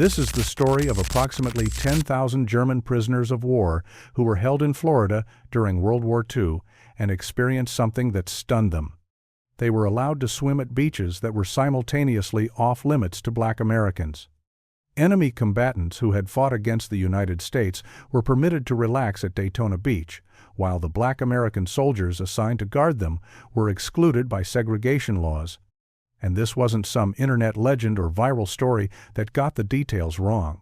This is the story of approximately 10,000 German prisoners of war who were held in Florida during World War II and experienced something that stunned them. They were allowed to swim at beaches that were simultaneously off-limits to Black Americans. Enemy combatants who had fought against the United States were permitted to relax at Daytona Beach, while the Black American soldiers assigned to guard them were excluded by segregation laws. And this wasn't some internet legend or viral story that got the details wrong.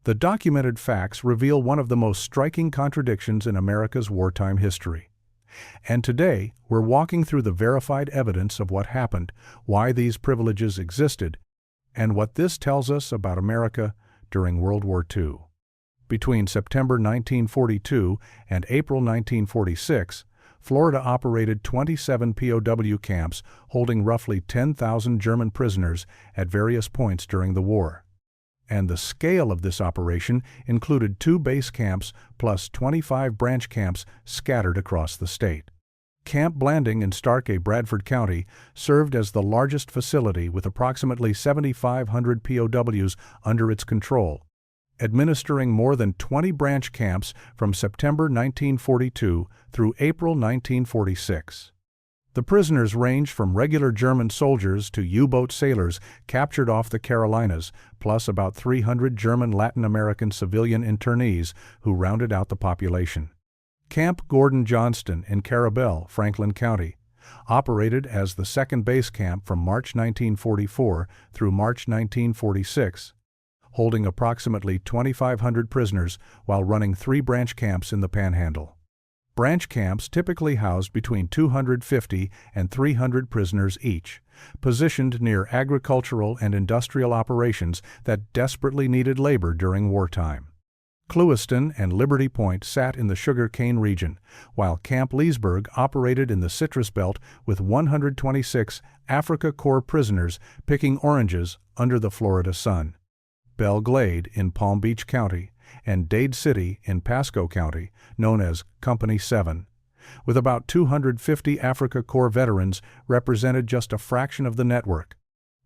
The documented facts reveal one of the most striking contradictions in America's wartime history. And today, we're walking through the verified evidence of what happened, why these privileges existed, and what this tells us about America during World War II. Between September 1942 and April 1946, Florida operated 27 POW camps holding roughly 10,000 German prisoners at various points during the war. And the scale of this operation included 2 base camps plus 25 branch camps scattered across the state. Camp Blanding in Starkey, Bradford County, served as the largest facility with approximately 7,500 POWs under its control, administering more than 20 branch camps from September 1942 through April 1946. The prisoners ranged from regular German soldiers to U-boat sailors captured off the Carolinas, plus about 300 German Latin American civilian internees who rounded out the population. Camp Gordon Johnston in Carabel, Franklin County, operated as the second base camp from March 1944 through March 1946, holding approximately 2,500 prisoners while running 3 branch camps in the Panhandle. Branch camps typically housed between 250 and 300 prisoners each, positioned near agricultural and industrial operations that desperately needed labor during wartime. Clewiston and Liberty Point sat in the sugar cane region, while Camp Leesburg operated in the Citrus Belt with 126 Afrika Korps prisoners picking oranges under the Florida sun. Belle Glade in Palm Beach County, and Dade City in Pasco County, known as Company 7, with about 250 Afrika Korps veterans, represented just a fraction of the network.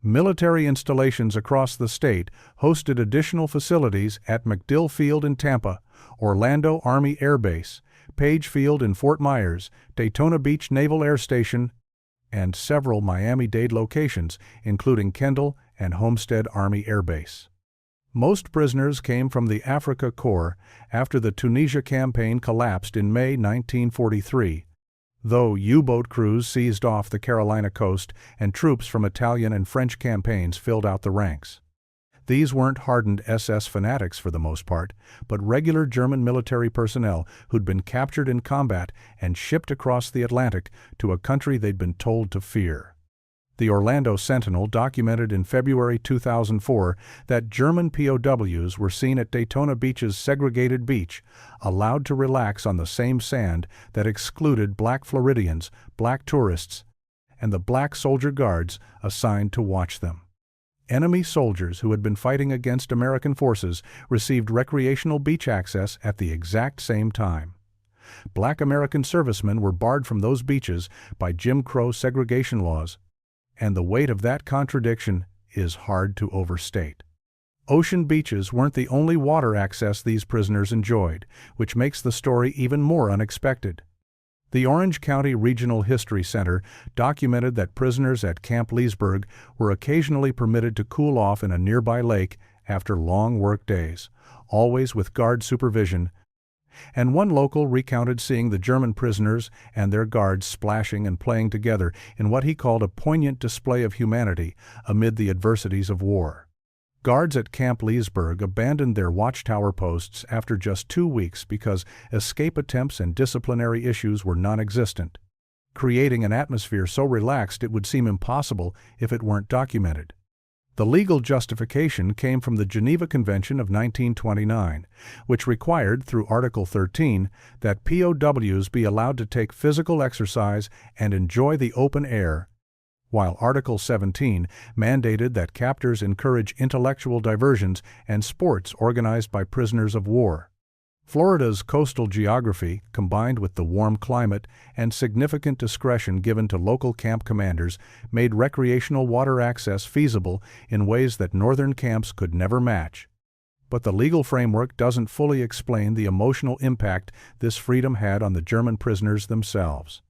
Military installations across the state hosted additional facilities at MacDill Field in Tampa, Orlando Army Air Base, Page Field in Fort Myers, Daytona Beach Naval Air Station, and several Miami-Dade locations, including Kendall and Homestead Army Air Base. Most prisoners came from the Afrika Korps after the Tunisia campaign collapsed in May 1943, though U-boat crews seized off the Carolina coast and troops from Italian and French campaigns filled out the ranks. These weren't hardened SS fanatics for the most part, but regular German military personnel who'd been captured in combat and shipped across the Atlantic to a country they'd been told to fear. The Orlando Sentinel documented in February 2004 that German POWs were seen at Daytona Beach's segregated beach, allowed to relax on the same sand that excluded Black Floridians, Black tourists, and the Black soldier guards assigned to watch them. Enemy soldiers who had been fighting against American forces received recreational beach access at the exact same time. Black American servicemen were barred from those beaches by Jim Crow segregation laws, and the weight of that contradiction is hard to overstate. Ocean beaches weren't the only water access these prisoners enjoyed, which makes the story even more unexpected. The Orange County Regional History Center documented that prisoners at Camp Leesburg were occasionally permitted to cool off in a nearby lake after long work days, always with guard supervision, and one local recounted seeing the German prisoners and their guards splashing and playing together in what he called a poignant display of humanity amid the adversities of war. Guards at Camp Leesburg abandoned their watchtower posts after just 2 weeks because escape attempts and disciplinary issues were non-existent, creating an atmosphere so relaxed it would seem impossible if it weren't documented. The legal justification came from the Geneva Convention of 1929, which required, through Article 13, that POWs be allowed to take physical exercise and enjoy the open air, while Article 17 mandated that captors encourage intellectual diversions and sports organized by prisoners of war. Florida's coastal geography, combined with the warm climate and significant discretion given to local camp commanders, made recreational water access feasible in ways that northern camps could never match. But the legal framework doesn't fully explain the emotional impact this freedom had on the German prisoners themselves.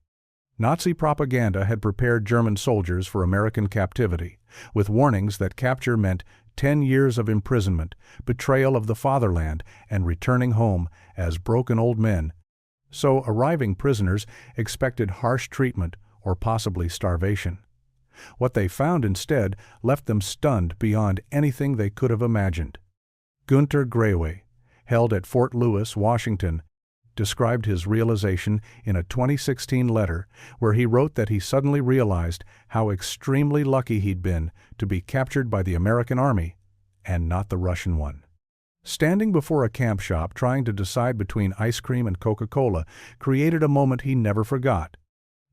Nazi propaganda had prepared German soldiers for American captivity, with warnings that capture meant 10 years of imprisonment, betrayal of the fatherland, and returning home as broken old men. So arriving prisoners expected harsh treatment or possibly starvation. What they found instead left them stunned beyond anything they could have imagined. Gunter Graue, held at Fort Lewis, Washington, described his realization in a 2016 letter where he wrote that he suddenly realized how extremely lucky he'd been to be captured by the American Army and not the Russian one. Standing before a camp shop trying to decide between ice cream and Coca-Cola created a moment he never forgot,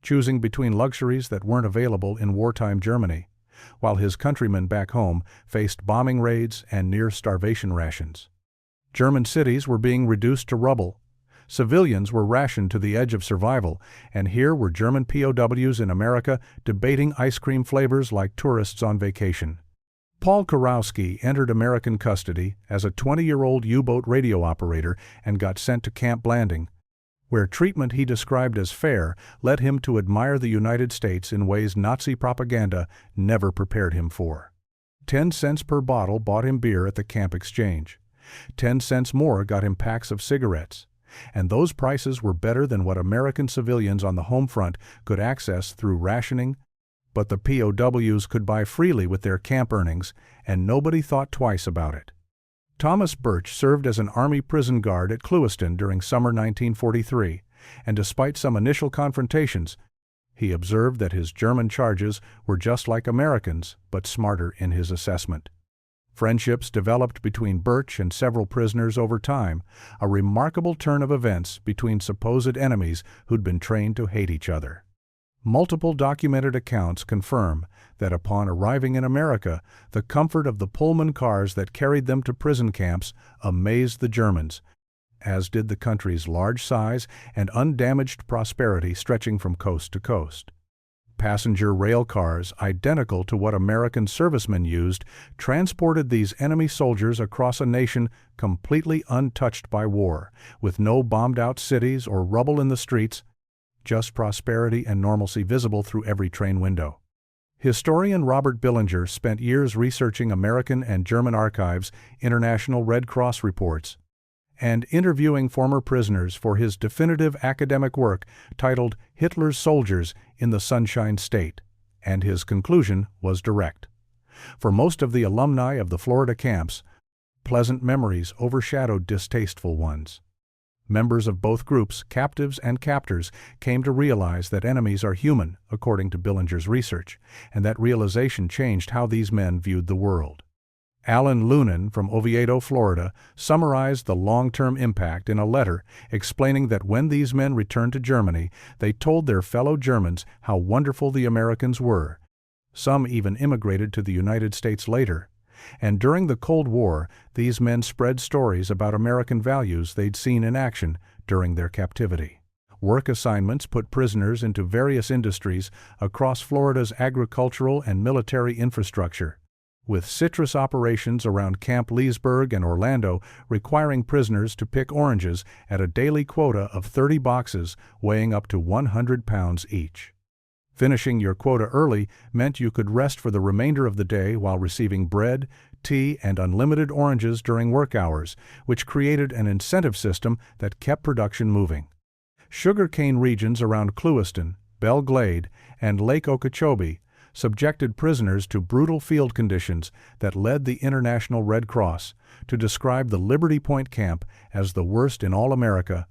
choosing between luxuries that weren't available in wartime Germany, while his countrymen back home faced bombing raids and near-starvation rations. German cities were being reduced to rubble. Civilians were rationed to the edge of survival, and here were German POWs in America debating ice cream flavors like tourists on vacation. Paul Kurowski entered American custody as a 20-year-old U-boat radio operator and got sent to Camp Blanding, where treatment he described as fair led him to admire the United States in ways Nazi propaganda never prepared him for. 10 cents per bottle bought him beer at the camp exchange. 10 cents more got him packs of cigarettes. And those prices were better than what American civilians on the home front could access through rationing, but the POWs could buy freely with their camp earnings, and nobody thought twice about it. Thomas Birch served as an Army prison guard at Clewiston during summer 1943, and despite some initial confrontations, he observed that his German charges were just like Americans, but smarter in his assessment. Friendships developed between Birch and several prisoners over time, a remarkable turn of events between supposed enemies who'd been trained to hate each other. Multiple documented accounts confirm that upon arriving in America, the comfort of the Pullman cars that carried them to prison camps amazed the Germans, as did the country's large size and undamaged prosperity stretching from coast to coast. Passenger rail cars, identical to what American servicemen used, transported these enemy soldiers across a nation completely untouched by war, with no bombed-out cities or rubble in the streets, just prosperity and normalcy visible through every train window. Historian Robert Billinger spent years researching American and German archives, International Red Cross reports, and interviewing former prisoners for his definitive academic work titled Hitler's Soldiers in the Sunshine State, and his conclusion was direct. For most of the alumni of the Florida camps, pleasant memories overshadowed distasteful ones. Members of both groups, captives and captors, came to realize that enemies are human, according to Billinger's research, and that realization changed how these men viewed the world. Alan Lunan from Oviedo, Florida, summarized the long-term impact in a letter explaining that when these men returned to Germany, they told their fellow Germans how wonderful the Americans were. Some even immigrated to the United States later. And during the Cold War, these men spread stories about American values they'd seen in action during their captivity. Work assignments put prisoners into various industries across Florida's agricultural and military infrastructure, with citrus operations around Camp Leesburg and Orlando requiring prisoners to pick oranges at a daily quota of 30 boxes weighing up to 100 pounds each. Finishing your quota early meant you could rest for the remainder of the day while receiving bread, tea, and unlimited oranges during work hours, which created an incentive system that kept production moving. Sugarcane regions around Clewiston, Belle Glade, and Lake Okeechobee subjected prisoners to brutal field conditions that led the International Red Cross to describe the Liberty Point camp as the worst in all America,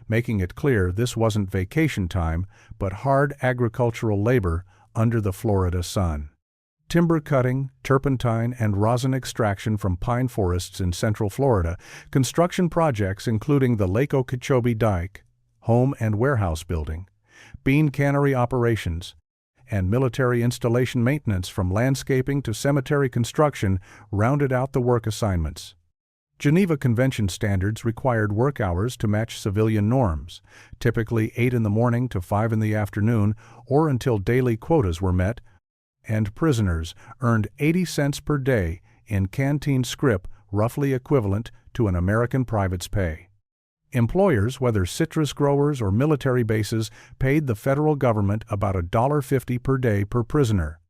making it clear this wasn't vacation time, but hard agricultural labor under the Florida sun. Timber cutting, turpentine, and rosin extraction from pine forests in central Florida, construction projects including the Lake Okeechobee Dike, home and warehouse building, bean cannery operations, and military installation maintenance from landscaping to cemetery construction rounded out the work assignments. Geneva Convention standards required work hours to match civilian norms, typically 8 in the morning to 5 in the afternoon or until daily quotas were met, and prisoners earned 80 cents per day in canteen scrip, roughly equivalent to an American private's pay. Employers, whether citrus growers or military bases, paid the federal government about $1.50 per day per prisoner,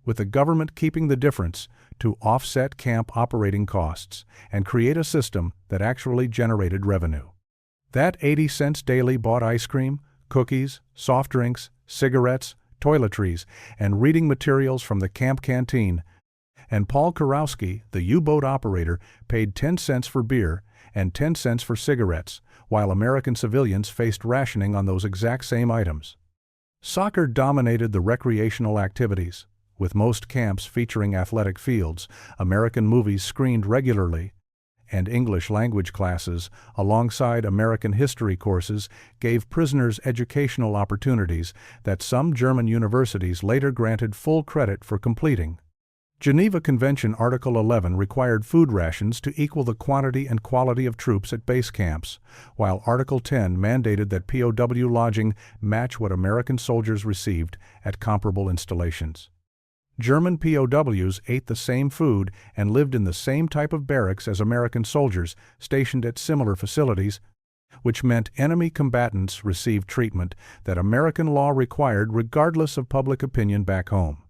with the government keeping the difference to offset camp operating costs and create a system that actually generated revenue. That 80 cents daily bought ice cream, cookies, soft drinks, cigarettes, toiletries, and reading materials from the camp canteen, and Paul Kurowski, the U-boat operator, paid 10 cents for beer and 10 cents for cigarettes, while American civilians faced rationing on those exact same items. Soccer dominated the recreational activities, with most camps featuring athletic fields, American movies screened regularly, and English language classes, alongside American history courses, gave prisoners educational opportunities that some German universities later granted full credit for completing. Geneva Convention Article 11 required food rations to equal the quantity and quality of troops at base camps, while Article 10 mandated that POW lodging match what American soldiers received at comparable installations. German POWs ate the same food and lived in the same type of barracks as American soldiers stationed at similar facilities, which meant enemy combatants received treatment that American law required regardless of public opinion back home.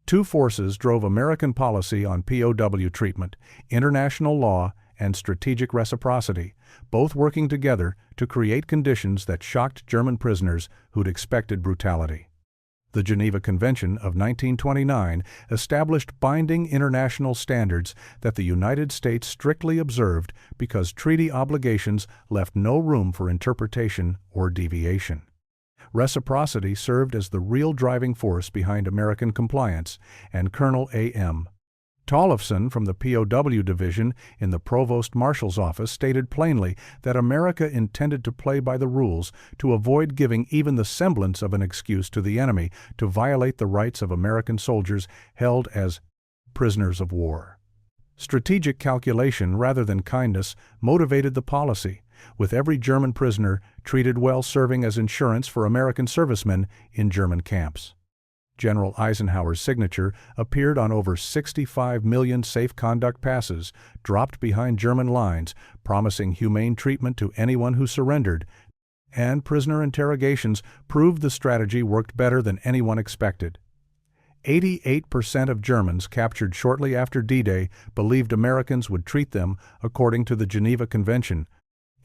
Two forces drove American policy on POW treatment: international law and strategic reciprocity, both working together to create conditions that shocked German prisoners who'd expected brutality. The Geneva Convention of 1929 established binding international standards that the United States strictly observed because treaty obligations left no room for interpretation or deviation. Reciprocity served as the real driving force behind American compliance, and Colonel A.M. Tollefson from the POW Division in the Provost Marshal's office stated plainly that America intended to play by the rules to avoid giving even the semblance of an excuse to the enemy to violate the rights of American soldiers held as prisoners of war. Strategic calculation rather than kindness motivated the policy, with every German prisoner treated well serving as insurance for American servicemen in German camps. General Eisenhower's signature appeared on over 65 million safe conduct passes dropped behind German lines, promising humane treatment to anyone who surrendered, and prisoner interrogations proved the strategy worked better than anyone expected. 88% of Germans captured shortly after D-Day believed Americans would treat them according to the Geneva Convention.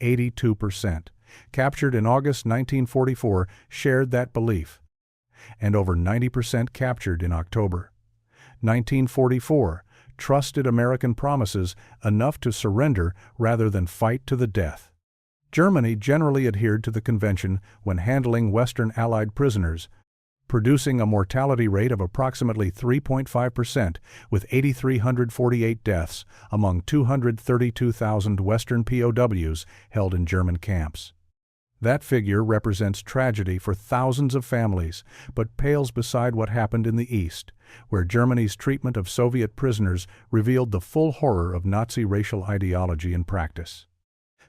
82% captured in August 1944 shared that belief, and over 90% captured in October 1944 trusted American promises enough to surrender rather than fight to the death. Germany generally adhered to the convention when handling Western Allied prisoners, producing a mortality rate of approximately 3.5%, with 8,348 deaths among 232,000 Western POWs held in German camps. That figure represents tragedy for thousands of families, but pales beside what happened in the East, where Germany's treatment of Soviet prisoners revealed the full horror of Nazi racial ideology in practice.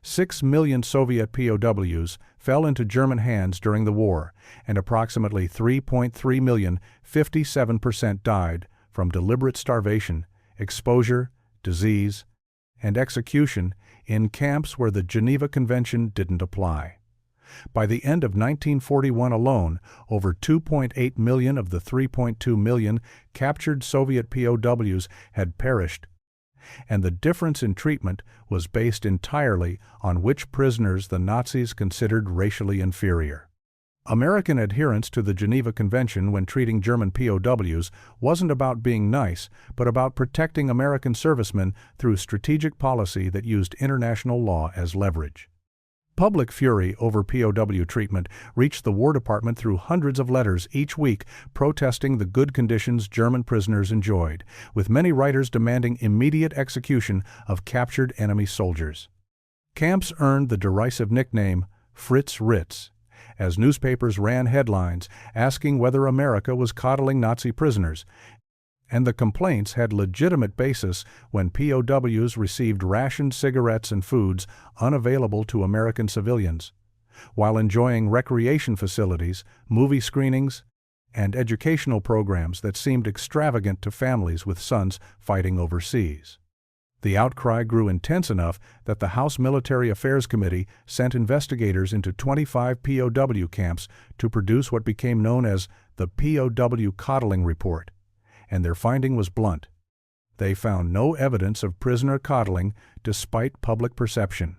6 million Soviet POWs fell into German hands during the war, and approximately 3.3 million, 57%, died from deliberate starvation, exposure, disease, and execution in camps where the Geneva Convention didn't apply. By the end of 1941 alone, over 2.8 million of the 3.2 million captured Soviet POWs had perished, and the difference in treatment was based entirely on which prisoners the Nazis considered racially inferior. American adherence to the Geneva Convention when treating German POWs wasn't about being nice, but about protecting American servicemen through strategic policy that used international law as leverage. Public fury over POW treatment reached the War Department through hundreds of letters each week protesting the good conditions German prisoners enjoyed, with many writers demanding immediate execution of captured enemy soldiers. Camps earned the derisive nickname Fritz Ritz, as newspapers ran headlines asking whether America was coddling Nazi prisoners, And the complaints had legitimate basis when POWs received rationed cigarettes and foods unavailable to American civilians, while enjoying recreation facilities, movie screenings, and educational programs that seemed extravagant to families with sons fighting overseas. The outcry grew intense enough that the House Military Affairs Committee sent investigators into 25 POW camps to produce what became known as the POW Coddling Report, and their finding was blunt. They found no evidence of prisoner coddling despite public perception.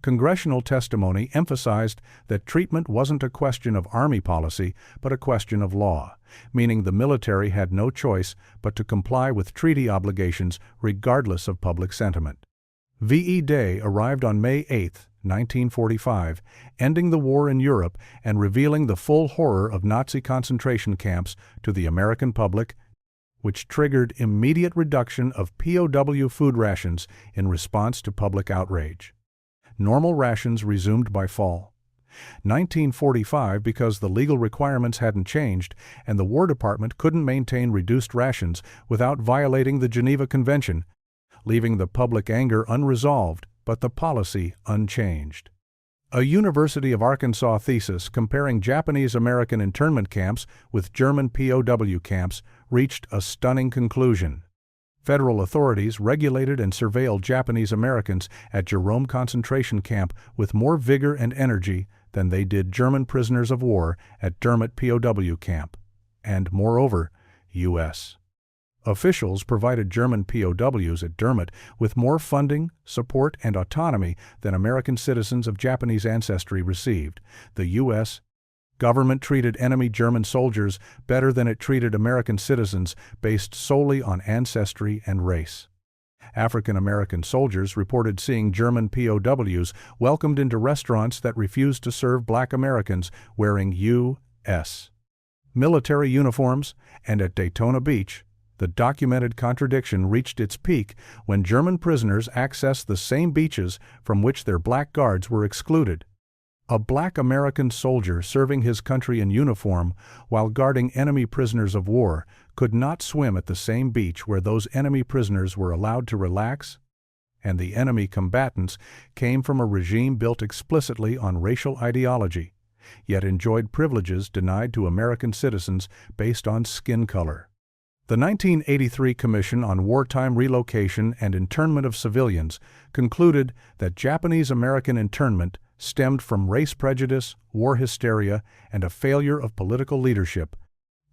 Congressional testimony emphasized that treatment wasn't a question of Army policy, but a question of law, meaning the military had no choice but to comply with treaty obligations regardless of public sentiment. VE Day arrived on May 8, 1945, ending the war in Europe and revealing the full horror of Nazi concentration camps to the American public, which triggered immediate reduction of POW food rations in response to public outrage. Normal rations resumed by fall. 1945 because the legal requirements hadn't changed and the War Department couldn't maintain reduced rations without violating the Geneva Convention, leaving the public anger unresolved but the policy unchanged. A University of Arkansas thesis comparing Japanese-American internment camps with German POW camps reached a stunning conclusion. Federal authorities regulated and surveilled Japanese Americans at Jerome concentration camp with more vigor and energy than they did German prisoners of war at Dermot POW camp, and, moreover, U.S. officials provided German POWs at Dermot with more funding, support, and autonomy than American citizens of Japanese ancestry received. The U.S. government treated enemy German soldiers better than it treated American citizens based solely on ancestry and race. African American soldiers reported seeing German POWs welcomed into restaurants that refused to serve Black Americans wearing U.S. military uniforms, and at Daytona Beach, the documented contradiction reached its peak when German prisoners accessed the same beaches from which their black guards were excluded. A Black American soldier serving his country in uniform while guarding enemy prisoners of war could not swim at the same beach where those enemy prisoners were allowed to relax, and the enemy combatants came from a regime built explicitly on racial ideology, yet enjoyed privileges denied to American citizens based on skin color. The 1983 Commission on Wartime Relocation and Internment of Civilians concluded that Japanese-American internment stemmed from race prejudice, war hysteria, and a failure of political leadership,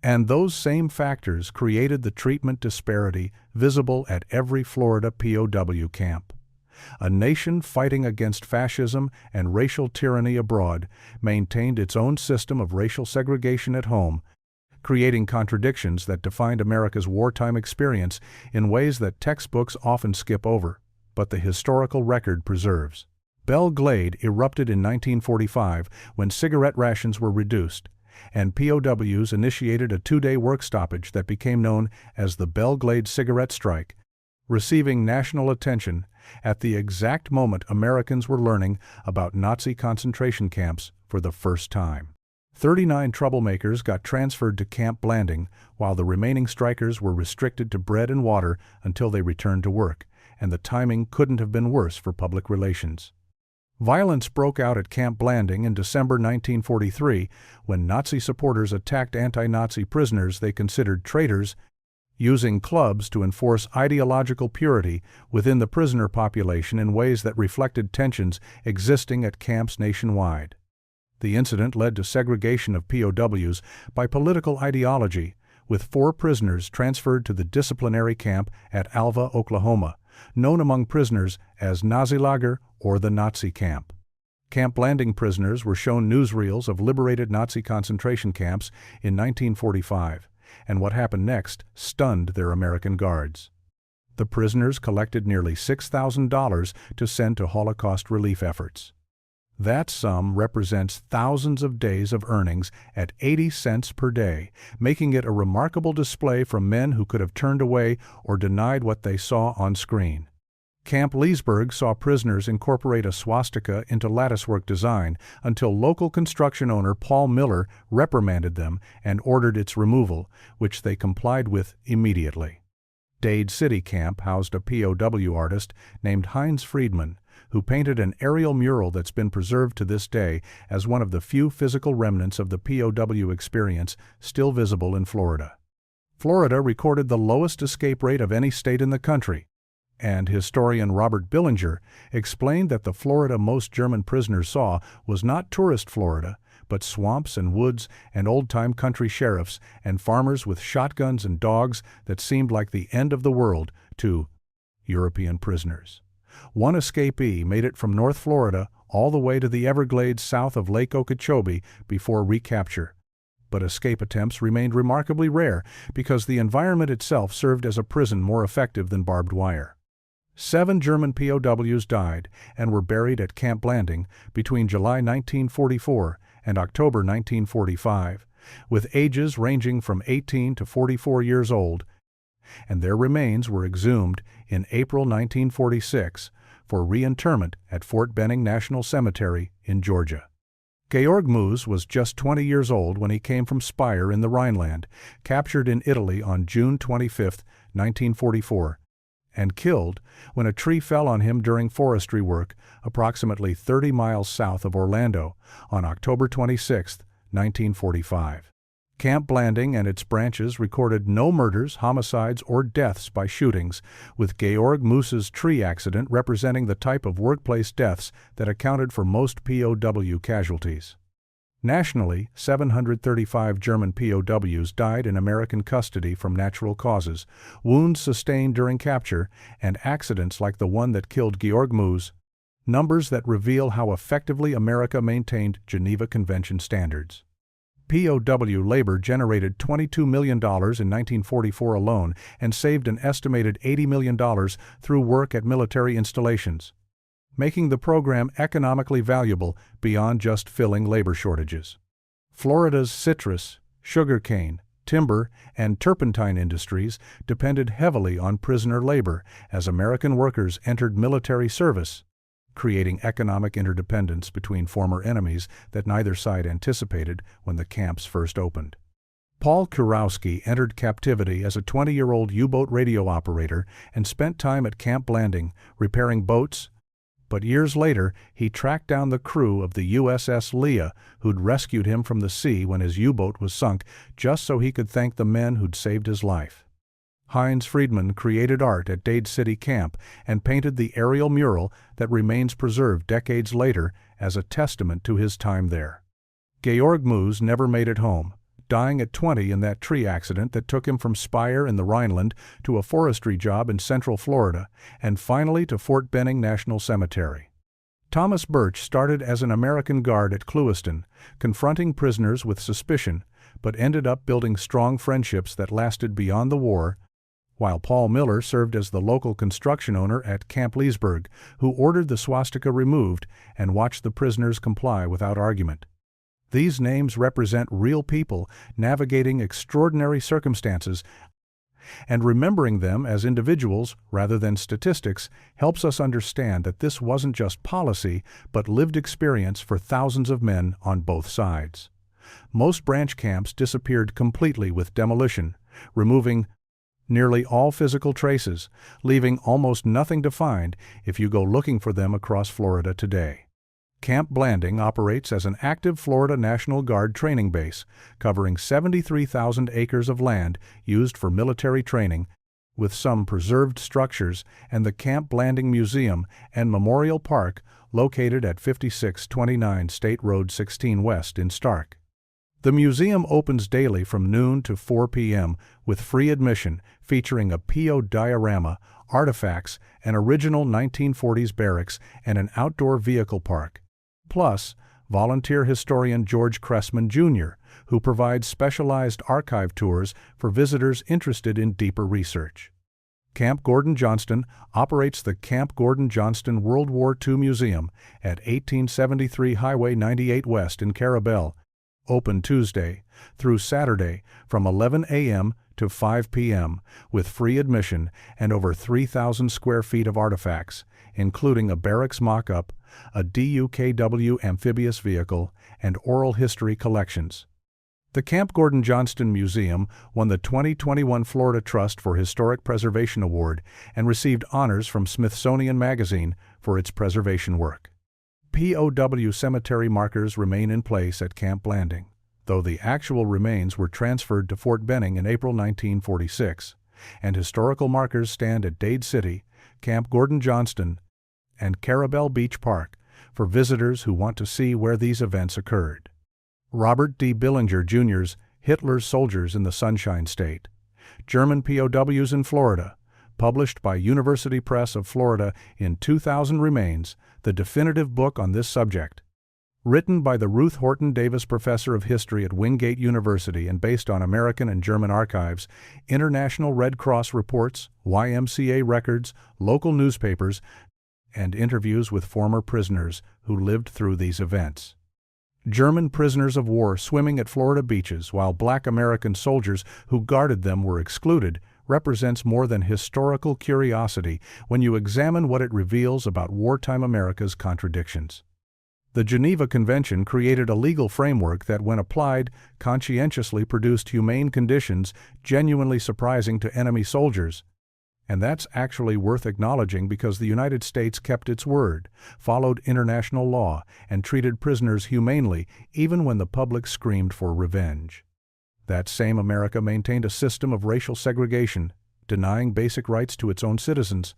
and those same factors created the treatment disparity visible at every Florida POW camp. A nation fighting against fascism and racial tyranny abroad maintained its own system of racial segregation at home, creating contradictions that defined America's wartime experience in ways that textbooks often skip over, but the historical record preserves. Belle Glade erupted in 1945 when cigarette rations were reduced, and POWs initiated a 2-day work stoppage that became known as the Belle Glade cigarette strike, receiving national attention at the exact moment Americans were learning about Nazi concentration camps for the first time. 39 troublemakers got transferred to Camp Blanding, while the remaining strikers were restricted to bread and water until they returned to work, and the timing couldn't have been worse for public relations. Violence broke out at Camp Blanding in December 1943 when Nazi supporters attacked anti-Nazi prisoners they considered traitors, using clubs to enforce ideological purity within the prisoner population in ways that reflected tensions existing at camps nationwide. The incident led to segregation of POWs by political ideology, with 4 prisoners transferred to the disciplinary camp at Alva, Oklahoma, known among prisoners as Nazilager or the Nazi camp. Camp Blanding prisoners were shown newsreels of liberated Nazi concentration camps in 1945, and what happened next stunned their American guards. The prisoners collected nearly $6,000 to send to Holocaust relief efforts. That sum represents thousands of days of earnings at 80 cents per day, making it a remarkable display from men who could have turned away or denied what they saw on screen. Camp Leesburg saw prisoners incorporate a swastika into latticework design until local construction owner Paul Miller reprimanded them and ordered its removal, which they complied with immediately. Dade City Camp housed a POW artist named Heinz Friedman, who painted an aerial mural that's been preserved to this day as one of the few physical remnants of the POW experience still visible in Florida. Florida recorded the lowest escape rate of any state in the country, and historian Robert Billinger explained that the Florida most German prisoners saw was not tourist Florida, but swamps and woods and old-time country sheriffs and farmers with shotguns and dogs that seemed like the end of the world to European prisoners. One escapee made it from North Florida all the way to the Everglades south of Lake Okeechobee before recapture. But escape attempts remained remarkably rare because the environment itself served as a prison more effective than barbed wire. 7 German POWs died and were buried at Camp Blanding between July 1944 and October 1945, with ages ranging from 18 to 44 years old, and their remains were exhumed in April 1946 for reinterment at Fort Benning National Cemetery in Georgia. Georg Moose was just 20 years old when he came from Speyer in the Rhineland, captured in Italy on June 25, 1944, and killed when a tree fell on him during forestry work approximately 30 miles south of Orlando on October 26, 1945. Camp Blanding and its branches recorded no murders, homicides, or deaths by shootings, with Georg Moose's tree accident representing the type of workplace deaths that accounted for most POW casualties. Nationally, 735 German POWs died in American custody from natural causes, wounds sustained during capture, and accidents like the one that killed Georg Moose, numbers that reveal how effectively America maintained Geneva Convention standards. POW labor generated $22 million in 1944 alone and saved an estimated $80 million through work at military installations, making the program economically valuable beyond just filling labor shortages. Florida's citrus, sugarcane, timber, and turpentine industries depended heavily on prisoner labor as American workers entered military service, creating economic interdependence between former enemies that neither side anticipated when the camps first opened. Paul Kurowski entered captivity as a 20-year-old U-boat radio operator and spent time at Camp Blanding repairing boats, but years later he tracked down the crew of the USS Leah who'd rescued him from the sea when his U-boat was sunk just so he could thank the men who'd saved his life. Heinz Friedman created art at Dade City Camp and painted the aerial mural that remains preserved decades later as a testament to his time there. Georg Moose never made it home, dying at 20 in that tree accident that took him from Speyer in the Rhineland to a forestry job in central Florida and finally to Fort Benning National Cemetery. Thomas Birch started as an American guard at Clewiston, confronting prisoners with suspicion, but ended up building strong friendships that lasted beyond the war, while Paul Miller served as the local construction owner at Camp Leesburg, who ordered the swastika removed and watched the prisoners comply without argument. These names represent real people navigating extraordinary circumstances, and remembering them as individuals rather than statistics helps us understand that this wasn't just policy but lived experience for thousands of men on both sides. Most branch camps disappeared completely with demolition, removing nearly all physical traces, leaving almost nothing to find if you go looking for them across Florida today. Camp Blanding operates as an active Florida National Guard training base, covering 73,000 acres of land used for military training, with some preserved structures and the Camp Blanding Museum and Memorial Park located at 5629 State Road 16 West in Stark. The museum opens daily from noon to 4 p.m. with free admission, featuring a PO diorama, artifacts, an original 1940s barracks, and an outdoor vehicle park. Plus, volunteer historian George Cressman, Jr., who provides specialized archive tours for visitors interested in deeper research. Camp Gordon Johnston operates the Camp Gordon Johnston World War II Museum at 1873 Highway 98 West in Carabel, open Tuesday through Saturday from 11 a.m. to 5 p.m., with free admission and over 3,000 square feet of artifacts, including a barracks mock-up, a DUKW amphibious vehicle, and oral history collections. The Camp Gordon Johnston Museum won the 2021 Florida Trust for Historic Preservation Award and received honors from Smithsonian Magazine for its preservation work. POW cemetery markers remain in place at Camp Blanding, though the actual remains were transferred to Fort Benning in April 1946, and historical markers stand at Dade City, Camp Gordon Johnston, and Carabel Beach Park for visitors who want to see where these events occurred. Robert D. Billinger Jr.'s Hitler's Soldiers in the Sunshine State, German POWs in Florida, published by University Press of Florida in 2000, remains the definitive book on this subject. Written by the Ruth Horton Davis Professor of History at Wingate University and based on American and German archives, International Red Cross reports, YMCA records, local newspapers, and interviews with former prisoners who lived through these events. German prisoners of war swimming at Florida beaches while Black American soldiers who guarded them were excluded represents more than historical curiosity when you examine what it reveals about wartime America's contradictions. The Geneva Convention created a legal framework that, when applied, conscientiously produced humane conditions genuinely surprising to enemy soldiers. And that's actually worth acknowledging because the United States kept its word, followed international law, and treated prisoners humanely even when the public screamed for revenge. That same America maintained a system of racial segregation, denying basic rights to its own citizens,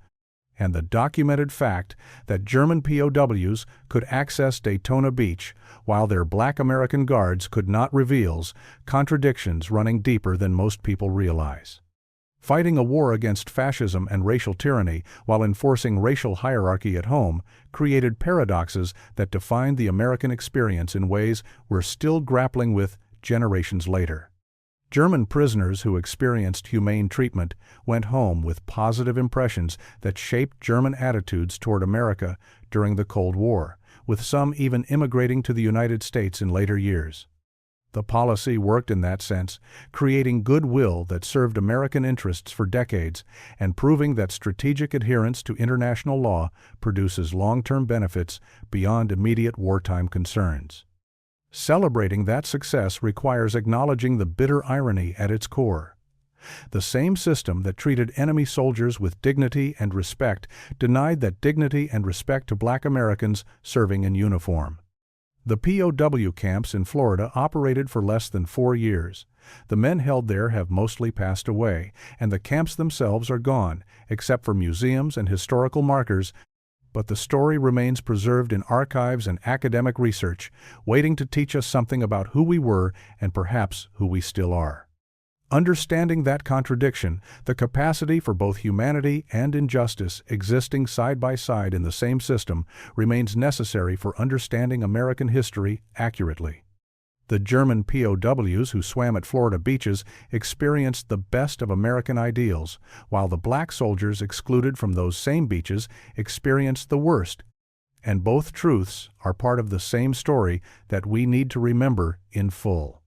and the documented fact that German POWs could access Daytona Beach while their Black American guards could not reveals contradictions running deeper than most people realize. Fighting a war against fascism and racial tyranny while enforcing racial hierarchy at home created paradoxes that defined the American experience in ways we're still grappling with generations later. German prisoners who experienced humane treatment went home with positive impressions that shaped German attitudes toward America during the Cold War, with some even immigrating to the United States in later years. The policy worked in that sense, creating goodwill that served American interests for decades and proving that strategic adherence to international law produces long-term benefits beyond immediate wartime concerns. Celebrating that success requires acknowledging the bitter irony at its core. The same system that treated enemy soldiers with dignity and respect denied that dignity and respect to Black Americans serving in uniform. The POW camps in Florida operated for less than 4 years. The men held there have mostly passed away, and the camps themselves are gone, except for museums and historical markers, but the story remains preserved in archives and academic research, waiting to teach us something about who we were and perhaps who we still are. Understanding that contradiction, the capacity for both humanity and injustice existing side by side in the same system, remains necessary for understanding American history accurately. The German POWs who swam at Florida beaches experienced the best of American ideals, while the Black soldiers excluded from those same beaches experienced the worst, and both truths are part of the same story that we need to remember in full.